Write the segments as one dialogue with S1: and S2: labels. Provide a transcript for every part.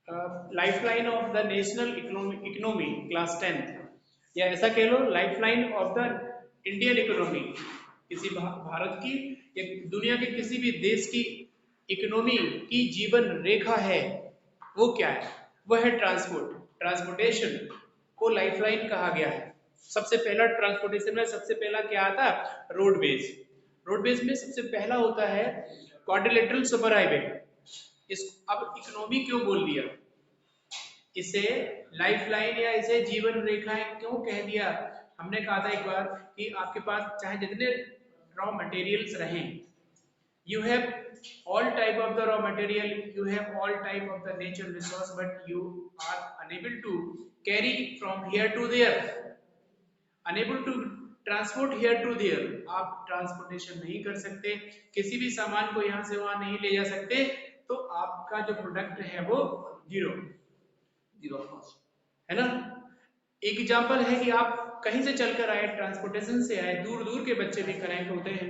S1: Lifeline of the national economy class 10th, या ऐसा कह लो lifeline of the Indian economy, किसी भारत की या दुनिया के किसी भी देश की इकोनॉमी की जीवन रेखा है, वो क्या है? वो है ट्रांसपोर्ट। ट्रांसपोर्टेशन को लाइफलाइन कहा गया है। सबसे पहला ट्रांसपोर्टेशन में सबसे पहला क्या आता? रोडवेज। रोडवेज में सबसे पहला होता है क्वाड्रिलेटरल सुपर हाईवे। इस अब इकोनॉमी क्यों बोल दिया इसे, लाइफलाइन या इसे जीवन रेखाएं क्यों कह दिया? हमने कहा था एक बार कि आपके पास चाहे जितने रॉ मटेरियल्स रहें, you have all type of the raw material, you have all type of the natural resource, but you are unable to carry from here to there, unable to transport here to there। आप transportation नहीं कर सकते, किसी भी सामान को यहाँ से वहां नहीं ले जा सकते, तो आपका जो प्रोडक्ट है वो जीरो जीरो है ना। एक एग्जांपल है कि आप कहीं से चलकर आए, ट्रांसपोर्टेशन से आए, दूर दूर के बच्चे भी कनेक्ट होते हैं,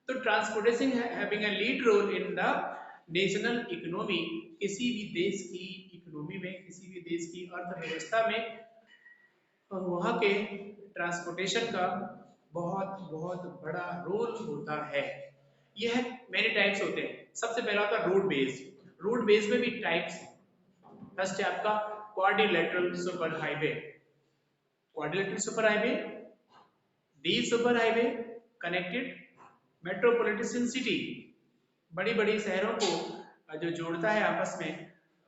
S1: तो transportation having a lead role in the national economy. किसी भी देश की इकोनॉमी में, किसी भी देश की अर्थव्यवस्था में वहां के ट्रांसपोर्टेशन का बहुत बहुत बड़ा रोल होता है। यह मेनी टाइप्स होते हैं। सबसे पहला होता है रोड बेस। रोड बेस में भी टाइप्स। फर्स्ट है आपका quadrilateral super highway. Quadrilateral super highway, the super highway connected metropolitan city, बड़ी बड़ी शहरों को जो जोड़ता है आपस में,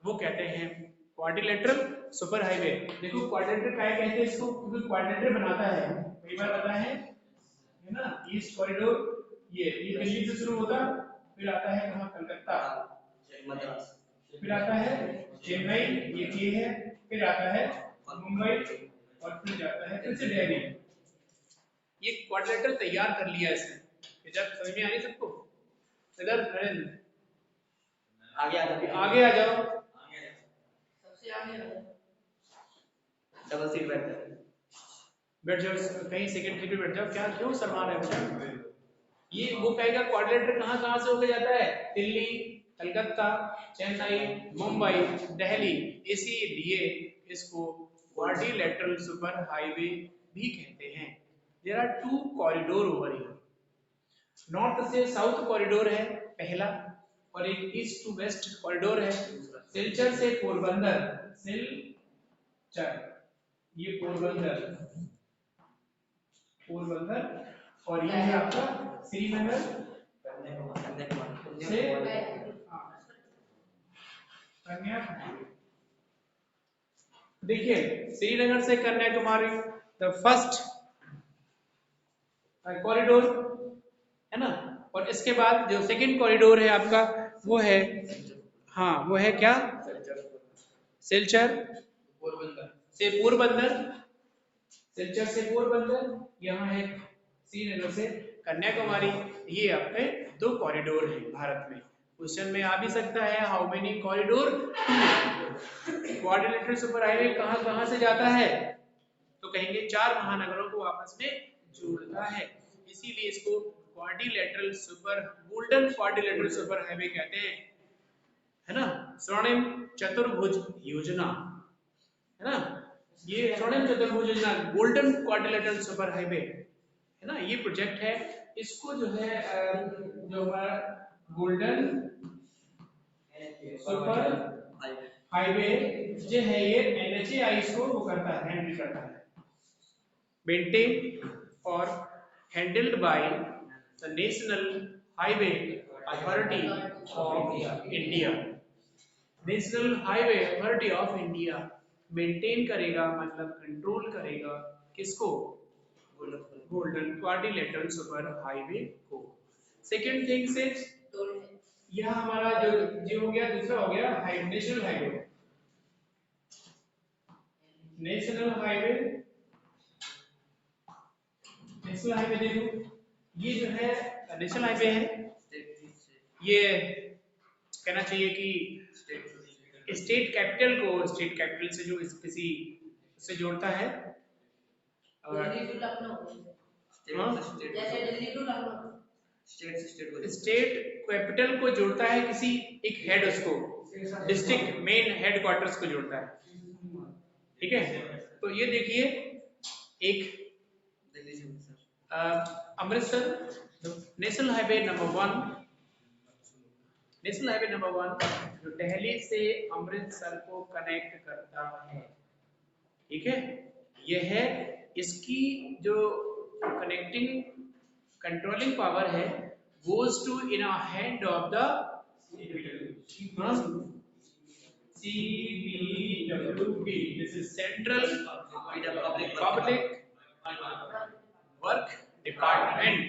S1: वो कहते हैं क्वाड्रिलेटरल सुपर हाईवे। देखो क्वाड्रिलेटरल क्या कहते हैं इसको, क्योंकि क्वाड्रिलेटरल बनाता है, कई बार पता है ना। ईस्ट कॉरिडोर ये दिल्ली से शुरू होता, फिर आता है कहाँ, कलकत्ता, मद्रास, फिर आता है चेन्नई, ये है, फिर आता है मुंबई, और फिर जाता है फिर से दिल्ली। ये क्वाड्रिलेटरल तैयार कर लिया इसने। ये जब समझ में आ रही सबको? इधर आगे आ जाओ, आगे आ जाओ, सबसे आगे आ जाओ, डबल सीट बैठ जाओ, बैठ जाओ कहीं सेकंड सीट पे बैठ जाओ। क्या क्यों शर्मा रहे हो? ये वो कहेगा क्वाड्रिलेटरल कहाँ कहाँ से होकर जाता है? दिल्ली, कलकत्ता, चेन्नई, मुंबई, दिल्ली। इसीलिए इसको क्वाड्रिलेटरल सुपर हाईवे भी कहते हैं। There are two corridor over here. North से साउथ कॉरिडोर है पहला, और एक ईस्ट टू वेस्ट कॉरिडोर है। सिलचर से पोरबंदर, सिलचर, ये पोरबंदर, पोरबंदर, और ये है आपका श्रीनगर से कन्याकुमारी। देखिए श्रीनगर से कन्याकुमारी द फर्स्ट कॉरिडोर है ना। और इसके बाद जो सेकंड कॉरिडोर है आपका वो है, हाँ वो है क्या, सिलचर से पोरबंदर, सिलचर से पोरबंदर, यहाँ है श्रीनगर से कन्याकुमारी। ये आपके दो कॉरिडोर हैं भारत में। क्वेश्चन में आ भी सकता है how many corridor, quadrilateral super highway कहाँ कहाँ से जाता है, तो कहेंगे चार महानगरों को आपस में जोड़ता है, इसीलिए इसको quadrilateral super, golden quadrilateral super highway कहते हैं, है ना। स्वर्णिम चतुर्भुज योजना, है ना, ये स्वर्णिम चतुर्भुज योजना, गोल्डन क्वाड्रिलेटरल सुपर हाईवे, है ना। ये प्रोजेक्ट है, इसको जो है जो हमारा गोल्डन सुपर हाईवे जो है ये NHAI इसको वो करता है, हैंडल करता है, मेंटेन और handled by the national highway authority of India. National highway authority of India maintain करेगा, मतलब कंट्रोल करेगा किसको, गोल्डन क्वाड्रिलेटरल सुपर हाईवे को। सेकंड थिंग से यह हमारा जो हो गया, दूसरा हो गया national highway. National highway, national highway देखो ये जो है नेशनल हाईवे है, ये कहना चाहिए कि स्टेट कैपिटल को, स्टेट कैपिटल से जो किसी से जोड़ता है, स्टेट कैपिटल को जोड़ता है किसी एक हेड उसको, डिस्ट्रिक्ट मेन हेडक्वार्टर्स को जोड़ता है, ठीक है। तो ये देखिए एक Amritsar national highway number 1, national highway number 1 जो दिल्ली से अमृतसर को कनेक्ट करता है, ठीक है। यह है इसकी जो कनेक्टिंग कंट्रोलिंग पावर है goes to in a hand of the CPWP. This is Central Public Work Department,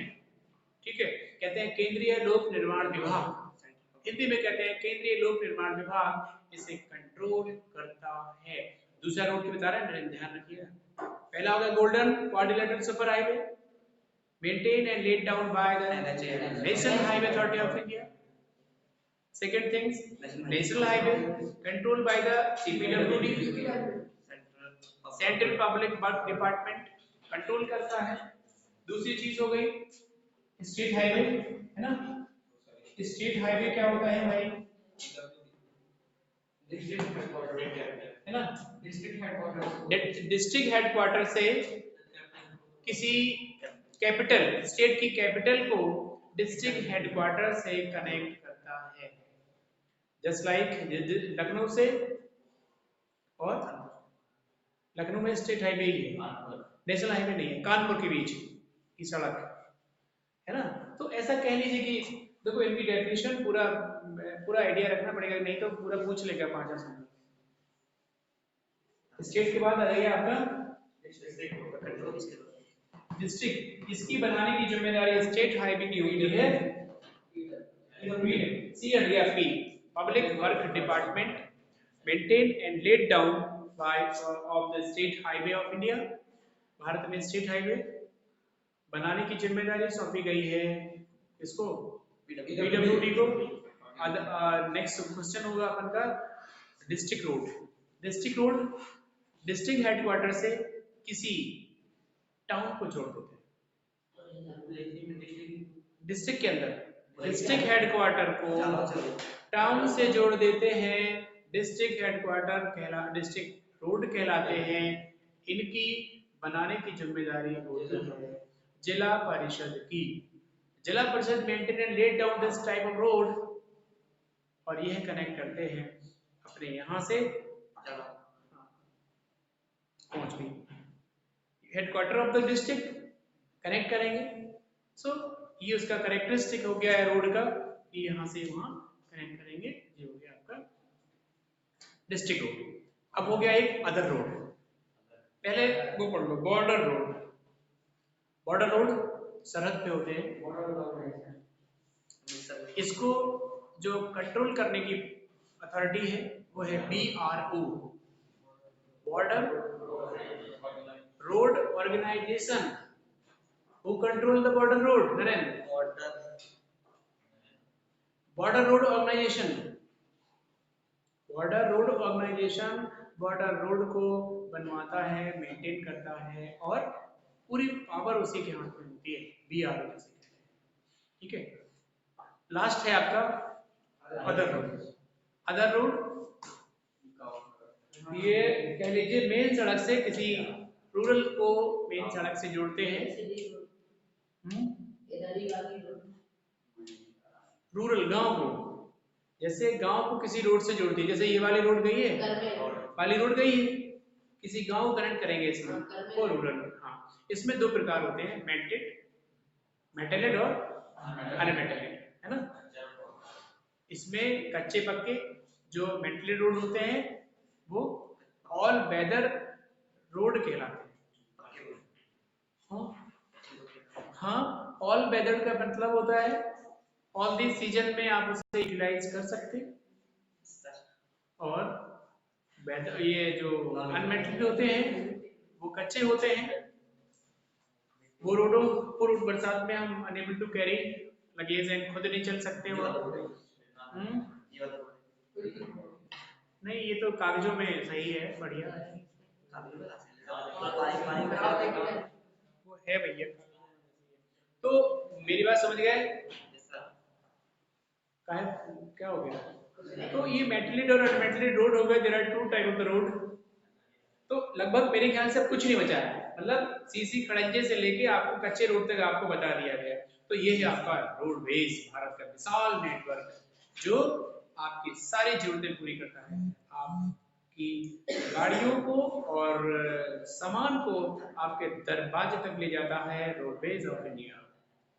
S1: ठीक है। कहते हैं केंद्रीय लोक निर्माण विभाग, हिंदी में कहते हैं केंद्रीय लोक निर्माण विभाग इसे कंट्रोल करता है। दूसरा रोड की बता रहे हैं, ध्यान रखिएगा। पहला होगा golden quadrilateral super highway, maintained and laid down by the National Highway Authority of India. Second things, National Highway controlled by the CPWD, Central Public Work Department control करता है। दूसरी चीज हो गई स्टेट हाईवे, है ना। स्टेट हाईवे क्या होता है भाई, है ना। डिस्ट्रिक्ट हेडक्वार्टर से किसी कैपिटल, स्टेट की कैपिटल को डिस्ट्रिक्ट हेडक्वार्टर से कनेक्ट करता है। जस्ट लाइक लखनऊ से, और लखनऊ में स्टेट हाईवे ही है, नेशनल हाईवे नहीं है, कानपुर के बीच की सड़क है ना। तो ऐसा कह लीजिए कि देखो इनकी डेफिनेशन पूरा आइडिया रखना पड़ेगा, नहीं तो पूरा पूछ लेगा 5 आसान। स्टेट के बाद आ जाएगा आपका डिस्ट्रिक्ट, इसकी बनाने की जिम्मेदारी स्टेट हाईवे की होती है CWP, public work department, maintain and laid down by of the state highway of India. Bharat में स्टेट हाईवे बनाने की जिम्मेदारी सौंपी गई है इसको, PWD को। नेक्स्ट क्वेश्चन होगा अपन का district road. District road district headquarter से किसी टाउन को जोड़ देते हैं, डिस्ट्रिक्ट के अंदर डिस्ट्रिक्ट हेडक्वार्टर को टाउन से जोड़ देते हैं। डिस्ट्रिक्ट हेडक्वार्टर डिस्ट्रिक्ट रोड कहलाते हैं। इनकी बनाने की जिम्मेदारी होती है जिला परिषद की। जिला परिषद maintain and laid down this type of road, और यह कनेक्ट करते हैं अपने यहां से पहुंच गई headquarter of the district, connect करेंगे। सो ये उसका कैरेक्टरिस्टिक हो गया है रोड का, कि यहां से वहां कनेक्ट करेंगे। ये हो गया आपका डिस्ट्रिक्ट रोड। अब हो गया एक अदर रोड, पहले वो पढ़ लो, बॉर्डर रोड। बॉर्डर रोड सरहद पे होते हैं, इसको जो कंट्रोल करने की अथॉरिटी है वो है BRO, border road organisation. Who control the border road? Naren? Border road organization. Border road organization border road को बनवाता है, मेंटेन करता है, और पूरी पावर उसी के हाथ में होती है, BRO से, ठीक है। लास्ट है आपका अदर रोड। अदर रोड ये कह लीजिए मेन सड़क से किसी रूरल को मेन सड़क से जोड़ते हैं, रूरल गांव को, जैसे गांव को किसी रोड से जोड़ती है, जैसे ये वाली रोड गई है, वाली रोड गई है, किसी गांव को कनेक्ट करेंगे इसमें, वो रूरल। हाँ, इसमें दो प्रकार होते हैं, मेटलेड और अनमेटलेड, है ना। इसमें कच्चे पक्के जो मेटलेड रोड होते हैं वो ऑल वेदर रोड कहलाते हैं। हाँ, ऑल वेदर का मतलब होता है ऑल दी सीजन में आप उसे यूटिलाइज कर सकते हैं, और वेदर ये जो अनमेटल्ड होते हैं वो कच्चे होते हैं, वो रोडों को बरसात में हम unable to carry luggage and खुद नहीं चल सकते हो। नहीं, ये तो कागजों में सही है, बढ़िया है, वो है भैया। तो मेरी बात समझ गए? क्या हो गया? तो ये मेटलेड और अनमेटलेड रोड हो गए, there are two type of the road. तो लगभग मेरे ख्याल से अब कुछ नहीं बचा है, मतलब सीसी खड़ंजे से लेके आपको कच्चे रोड तक आपको बता दिया गया। तो ये है आपका रोडवेज, भारत का विशाल नेटवर्क जो आपकी सारी जरूरतें पूरी करता है। आपकी गाड़ियों को और सामान को आपके दरवाजे तक ले जाता है रोडवेज ऑफ इंडिया,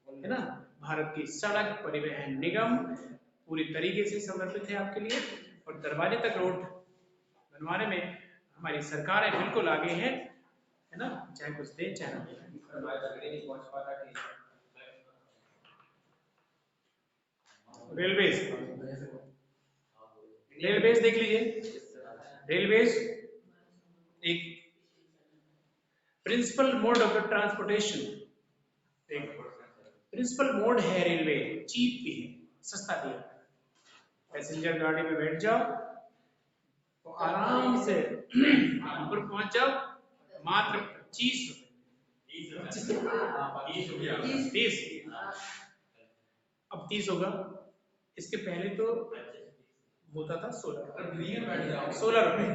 S1: है ना। भारत की सड़क परिवहन निगम पूरी तरीके से समर्पित है आपके लिए, और दरवाजे तक रोड बनवाने में हमारी सरकारें बिल्कुल आगे है ना, चाहे कुछ दे चाहे ना दे। रेलवेज, रेलवेज देख लीजिए। रेलवेज एक प्रिंसिपल मोड ऑफ ट्रांसपोर्टेशन, एक प्रिंसिपल मोड है रेलवे, चीप भी है, सस्ता भी है। पैसेंजर गाड़ी में बैठ जाओ तो आराम से ऊपर पहुंच जाओ, मात्र 25 रुपए, 30, अब 30 होगा। इसके पहले तो होता था 16 रुपए।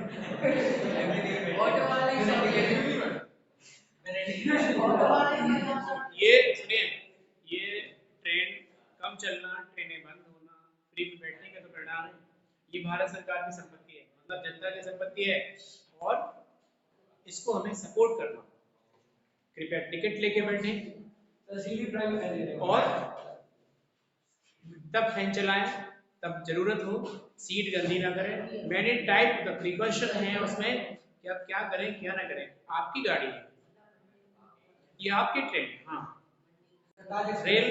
S1: ये सुनिए, ये ट्रेन कम चलना, ट्रेनें बंद होना, फ्री में बैठने का तो परिणाम है। ये भारत सरकार की संपत्ति है, मतलब जनता की संपत्ति है, और इसको हमें सपोर्ट करना। कृपया टिकट लेके बैठे और तब फैन चलाएं तब जरूरत हो, सीट गंदी ना करें। मैनी टाइप द प्रिकॉशन है उसमें कि आप क्या करें क्या ना करें। आपकी गाड़ी है, ये आपकी ट्रेन, हाँ। रेल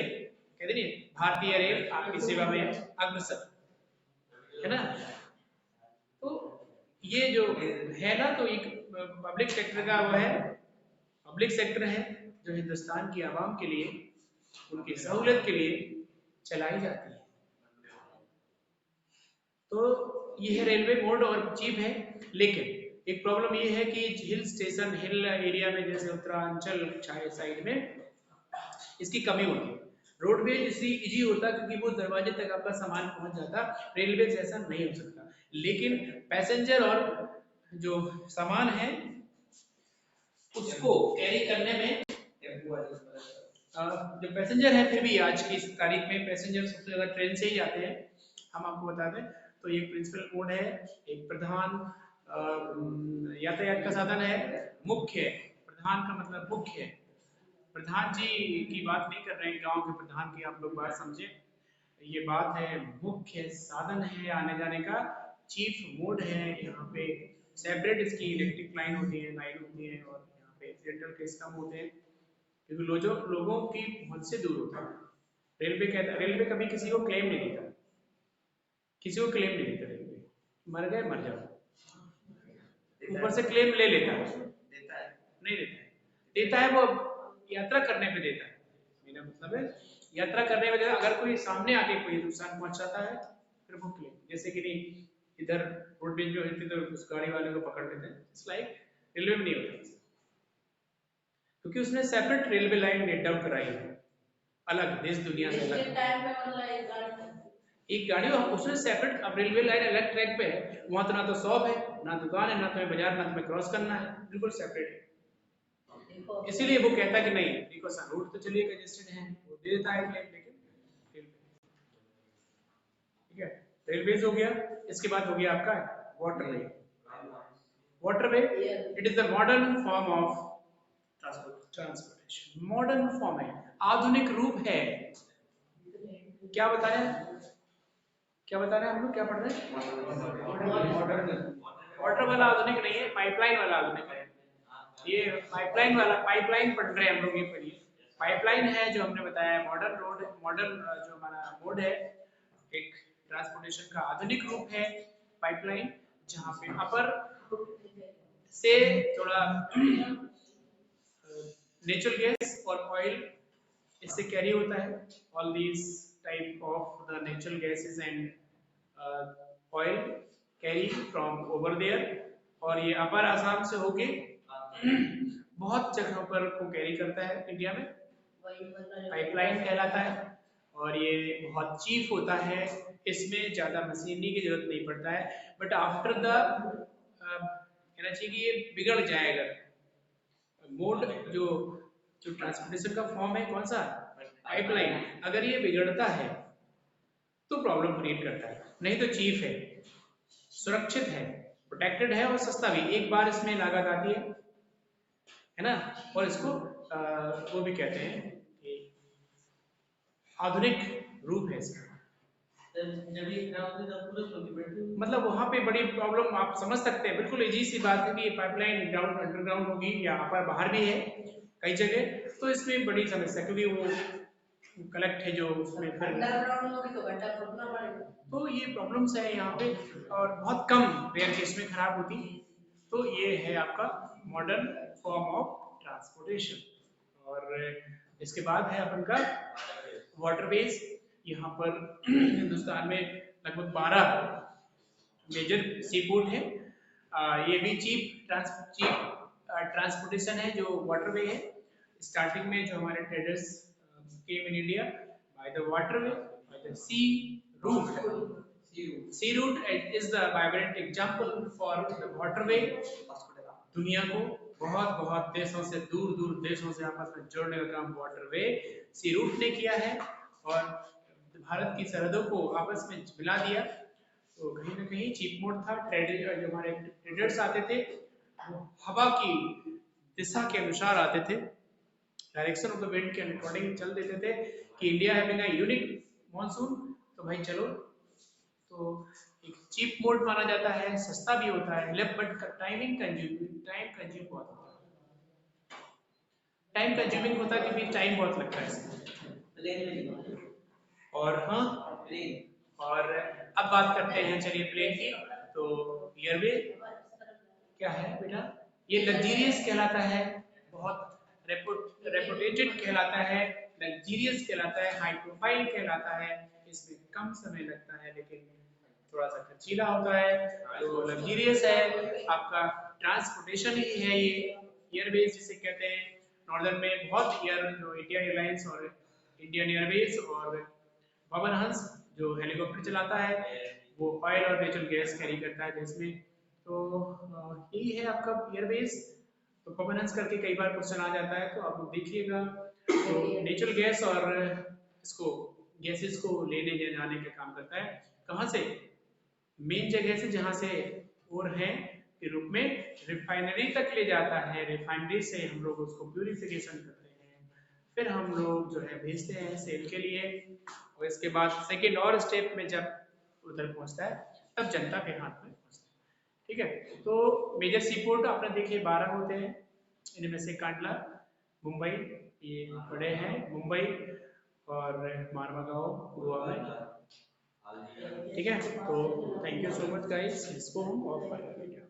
S1: कहते नहीं, भारतीय रेल आपकी सेवा में अग्रसर, है ना। तो ये जो है ना, तो एक पब्लिक सेक्टर का वो है, पब्लिक सेक्टर है जो हिंदुस्तान की आवाम के लिए, उनकी सहूलियत के लिए चलाई जाती है। तो ये है रेलवे मोड और चीप है, लेकिन एक प्रॉब्लम ये है कि हिल स्टेशन, हिल एरिया में जैसे उत्तरांचल साइड में इसकी कमी होती है। रोडवेज इसलिए इजी होता क्योंकि वो दरवाजे तक आपका सामान पहुंच जाता, रेलवे जैसा नहीं हो सकता। लेकिन पैसेंजर और जो सामान है उसको कैरी करने में, जो पैसेंजर है, फिर भी आज की तारीख में पैसेंजर सबसे ज्यादा ट्रेन से ही जाते हैं, हम आपको बता दें। तो ये प्रिंसिपल मोड है, एक प्रधान यातायात का साधन है, मुख्य, प्रधान का मतलब मुख्य है। प्रधान जी की बात नहीं कर रहे हैं, गांव के प्रधान की आप लोग बात समझे। ये बात है मुख्य साधन है आने जाने का, चीफ मोड है। यहाँ पे सेपरेट इसकी इलेक्ट्रिक लाइन होती है, और यहाँ पे एक्सीडेंटल केस कम होते हैं क्योंकि लोगों की पहुंच से दूर होता है। रेलवे कहता है, रेलवे कभी किसी को क्लेम नहीं देता, किसी को क्लेम नहीं देता रेलवे, मर गए मर जाओ, ऊपर से क्लेम ले लेता है, नहीं देता है, देता है वो यात्रा करने पे देता है। मेरा मतलब है यात्रा करने में अगर कोई सामने आके कोई नुकसान पहुंचाता है फिर वो क्लेम, जैसे कि नहीं इधर रोडवेज में होती तो उस गाड़ी वाले को पकड़ लेते हैं, इट्स लाइक रेलवे में नहीं होता क्योंकि उसने separate railway line net down कराई है, अलग देश दुनिया से अलग एक गाड़ी उसने सेपरेट। अब रेलवे लाइन अलग ट्रैक पे है, वहां तो ना तो शॉप है ना दुकान है ना तुम्हें बाजार, ना तुम्हें क्रॉस करना है, बिल्कुल सेपरेट है। इसीलिए वो कहता है कि नहीं देखो सर रूट तो चलिए कंजेस्टेड है, वो दे देता है क्लेम, लेकिन ठीक है। रेलवेज हो गया, इसके बाद हो गया आपका waterway. Waterway it is the modern form of transportation, modern form है, आधुनिक रूप है। क्या बता रहे हैं, क्या बता रहे हैं हम लोग, क्या पढ़ रहे हैं? वाटर वाला आधुनिक नहीं है, पाइपलाइन वाला आधुनिक है। ये पाइपलाइन वाला, पाइपलाइन पढ़ रहे हैं हम लोग, ये पढ़िए। पाइपलाइन है जो हमने बताया मॉडर्न रोड, मॉडर्न जो हमारा मोड है, एक ट्रांसपोर्टेशन का आधुनिक रूप है पाइपलाइन, जहाँ पे अपर से थोड़ा नेचुरल गैस और ऑयल इससे कैरी होता है। All these type of the natural gases and oil carry from over there, और ये अपर आसाम से होके बहुत जगहों पर को कैरी करता है इंडिया में, पाइपलाइन कहलाता है। और ये बहुत चीप होता है, इसमें ज़्यादा मशीनरी की जरूरत नहीं पड़ता है, बट आफ्टर द कहना चाहिए कि ये बिगड़ जाएगा मोड, जो जो ट्रांसपोर्टेशन का फॉर्म है कौन सा, पाइपलाइन, अगर ये बिगड़ता है तो प्रॉब्लम क्रिएट करता है। नहीं तो चीप है, सुरक्षित है, प्रोटेक्टेड है और सस्ता भी, एक बार इसमें लागत आती है ना। और इसको वो भी कहते हैं कि आधुनिक रूप है इसका। मतलब वहाँ पे बड़ी प्रॉब्लम आप समझ सकते हैं, बिल्कुल इजी सी बात है कि ये पाइपलाइन ग्राउंड अंडरग्राउंड होगी या पर बाहर भी है कई जगह, तो इसमें बड़ी समस्या, क्योंकि वो कलेक्ट है जो उसमें फिर अंडरग्राउंड होगी तो घंटा खोदना पड़ेगा, तो ये प्रॉब्लम्स है यहाँ पे, और बहुत कम रेयर केस में खराब होती। तो ये है आपका मॉडर्न फॉर्म ऑफ ट्रांसपोर्टेशन। और इसके बाद है अपन का वाटरवेज। यहाँ पर हिंदुस्तान में लगभग 12 मेजर सी पोर्ट है। ये भी चीप ट्रांसपोर्टेशन है जो वाटरवे है। स्टार्टिंग में जो हमारे traders came in India by the waterway, by the sea route. Sea route is the vibrant example for the waterway। दुनिया को बहुत बहुत देशों से, दूर दूर देशों से आपस में जोड़ने का काम वाटरवे सी रूट ने किया है, और भारत की सरहदों को आपस में मिला दिया। तो कहीं ना कहीं चीप मोड था। ट्रेडर जो हमारे ट्रेडर्स आते थे वो हवा की दिशा के अनुसार आते थे, डायरेक्शन ऑफ द विंड के अकॉर्डिंग चल देते थे कि India having a unique monsoon, तो भाई चलो। तो एक चीप मोड माना जाता है, सस्ता भी होता है, बट टाइम कंज्यूम बहुत होता है, टाइम कंज्यूमिंग होता है क्योंकि टाइम बहुत लगता है इसमें। और हाँ, और अब बात करते हैं चलिए प्लेन की। तो एयरवे क्या है बेटा, ये लग्जीरियस कहलाता है, बहुत रेपुटेटेड कहलाता है, लग्जीरियस कहलाता है, हाई प्रोफाइल कहलाता है, इसमें कम समय लगता है लेकिन थोड़ा सा खर्चीला होता है, तो लग्जीरियस है। आपका ट्रांसपोर्टेशन ही है ये एयरवेज जिसे कहते हैं। नॉर्दर्न में बहुत जो इंडियन एयरलाइंस और इंडियन एयरवेज और पवन हंस जो हेलीकॉप्टर चलाता है, वो ऑयल और नेचुरल गैस कैरी करता है देश में। तो यही है आपका एयरवेज। तो पवन हंस करके कई बार क्वेश्चन आ जाता है, तो आप लोग देखिएगा। तो नेचुरल गैस और इसको गैसेस को लेने जाने का काम करता है। कहाँ से, मेन जगह से जहाँ से और है के रूप में रिफाइनरी तक ले जाता है। रिफाइनरी से हम लोग उसको प्यूरिफिकेशन करते हैं, फिर हम लोग जो है भेजते हैं सेल के लिए, और इसके बाद सेकेंड और स्टेप में जब उधर पहुंचता है तब जनता के हाथ में पहुंचता है। ठीक है, तो मेजर सी पोर्ट आपने देखे 12 होते हैं, इनमें से कांडला, मुंबई, ये बड़े हैं, मुंबई और मारवागांव गोवा में। ठीक है, तो thank you so much guys, इसको हम ऑफ कर देंगे।